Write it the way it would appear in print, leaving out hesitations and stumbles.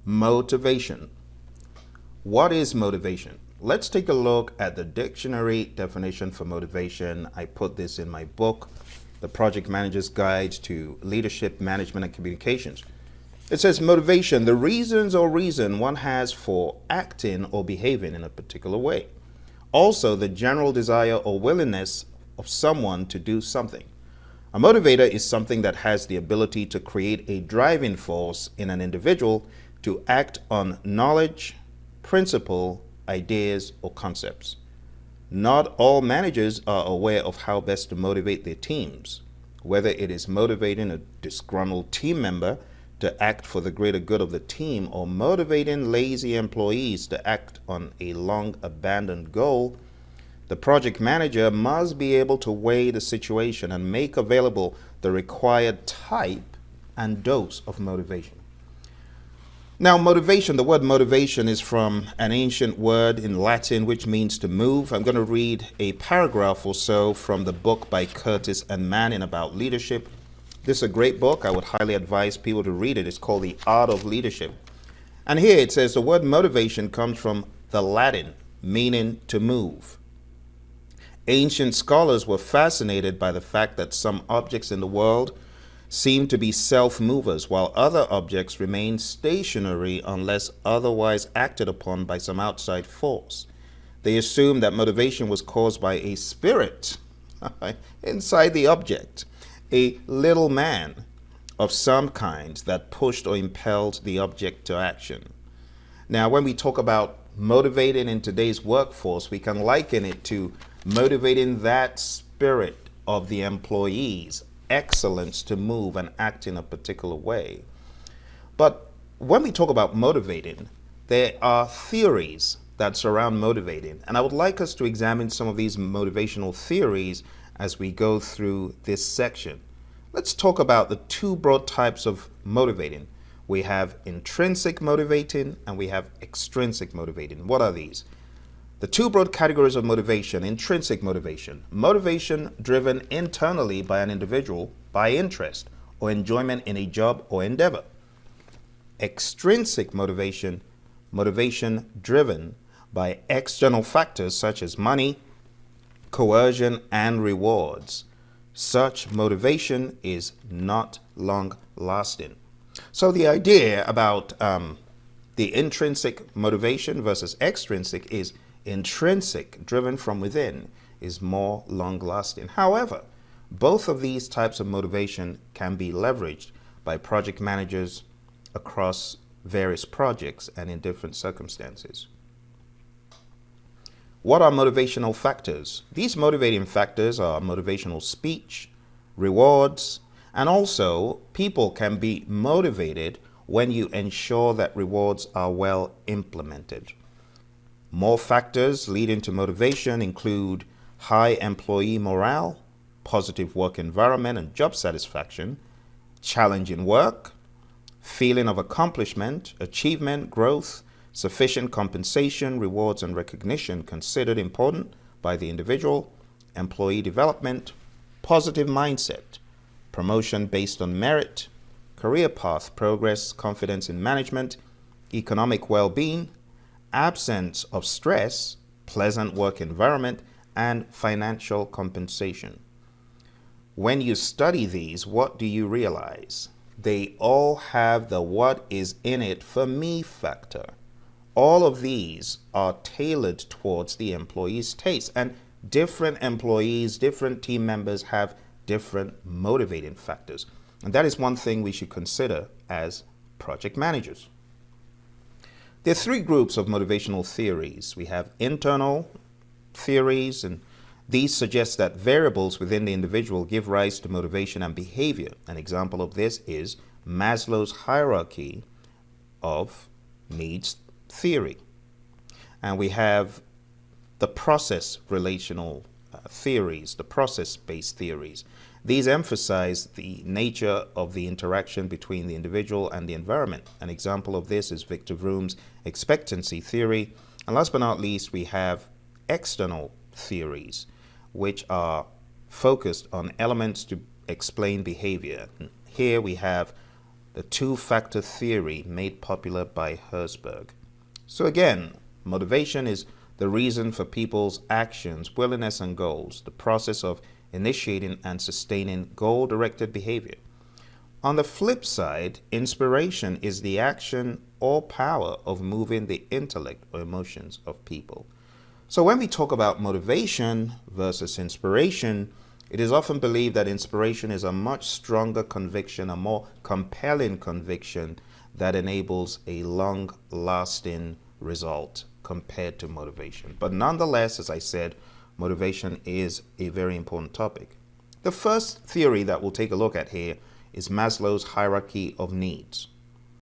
Motivation. What is motivation? Let's take a look at the dictionary definition for motivation. I put this in my book, The Project Manager's Guide to Leadership, Management, and Communications. It says motivation, the reasons or reason one has for acting or behaving in a particular way. Also, the general desire or willingness of someone to do something. A motivator is something that has the ability to create a driving force in an individual to act on knowledge, principle, ideas, or concepts. Not all managers are aware of how best to motivate their teams, whether it is motivating a disgruntled team member to act for the greater good of the team or motivating lazy employees to act on a long abandoned goal. The project manager must be able to weigh the situation and make available the required type and dose of motivation. Now, motivation, the word motivation is from an ancient word in Latin which means to move. I'm going to read a paragraph or so from the book by Curtis and Manning about leadership. This is a great book. I would highly advise people to read it. It's called The Art of Leadership. And here it says the word motivation comes from the Latin, meaning to move. Ancient scholars were fascinated by the fact that some objects in the world seem to be self-movers, while other objects remain stationary unless otherwise acted upon by some outside force. They assumed that motivation was caused by a spirit inside the object, a little man of some kind that pushed or impelled the object to action. Now, when we talk about motivating in today's workforce, we can liken it to motivating that spirit of the employees, excellence to move and act in a particular way. But when we talk about motivating, there are theories that surround motivating, and I would like us to examine some of these motivational theories as we go through this section. Let's talk about the two broad types of motivating. We have intrinsic motivating and we have extrinsic motivating. What are these? The two broad categories of motivation: intrinsic motivation, motivation driven internally by an individual by interest or enjoyment in a job or endeavor. Extrinsic motivation, motivation driven by external factors such as money, coercion, and rewards. Such motivation is not long lasting. So the idea about the intrinsic motivation versus extrinsic is intrinsic, driven from within, is more long-lasting. However, both of these types of motivation can be leveraged by project managers across various projects and in different circumstances. What are motivational factors? These motivating factors are motivational speech, rewards, and also people can be motivated when you ensure that rewards are well implemented. More factors leading to motivation include high employee morale, positive work environment and job satisfaction, challenging work, feeling of accomplishment, achievement, growth, sufficient compensation, rewards and recognition considered important by the individual, employee development, positive mindset, promotion based on merit, career path progress, confidence in management, economic well-being, absence of stress, pleasant work environment, and financial compensation. When you study these, what do you realize? They all have the what is in it for me factor. All of these are tailored towards the employee's taste, and different employees, different team members have different motivating factors. And that is one thing we should consider as project managers. There are three groups of motivational theories. We have internal theories, and these suggest that variables within the individual give rise to motivation and behavior. An example of this is Maslow's hierarchy of needs theory. And we have the process relational theories, the process-based theories. These emphasize the nature of the interaction between the individual and the environment. An example of this is Victor Vroom's expectancy theory. And last but not least, we have external theories, which are focused on elements to explain behavior. Here we have the two-factor theory made popular by Herzberg. So again, motivation is the reason for people's actions, willingness, and goals, the process of initiating and sustaining goal-directed behavior. On the flip side, inspiration is the action or power of moving the intellect or emotions of people. So when we talk about motivation versus inspiration, it is often believed that inspiration is a much stronger conviction, a more compelling conviction that enables a long-lasting result compared to motivation. But nonetheless, as I said, motivation is a very important topic. The first theory that we'll take a look at here is Maslow's hierarchy of needs.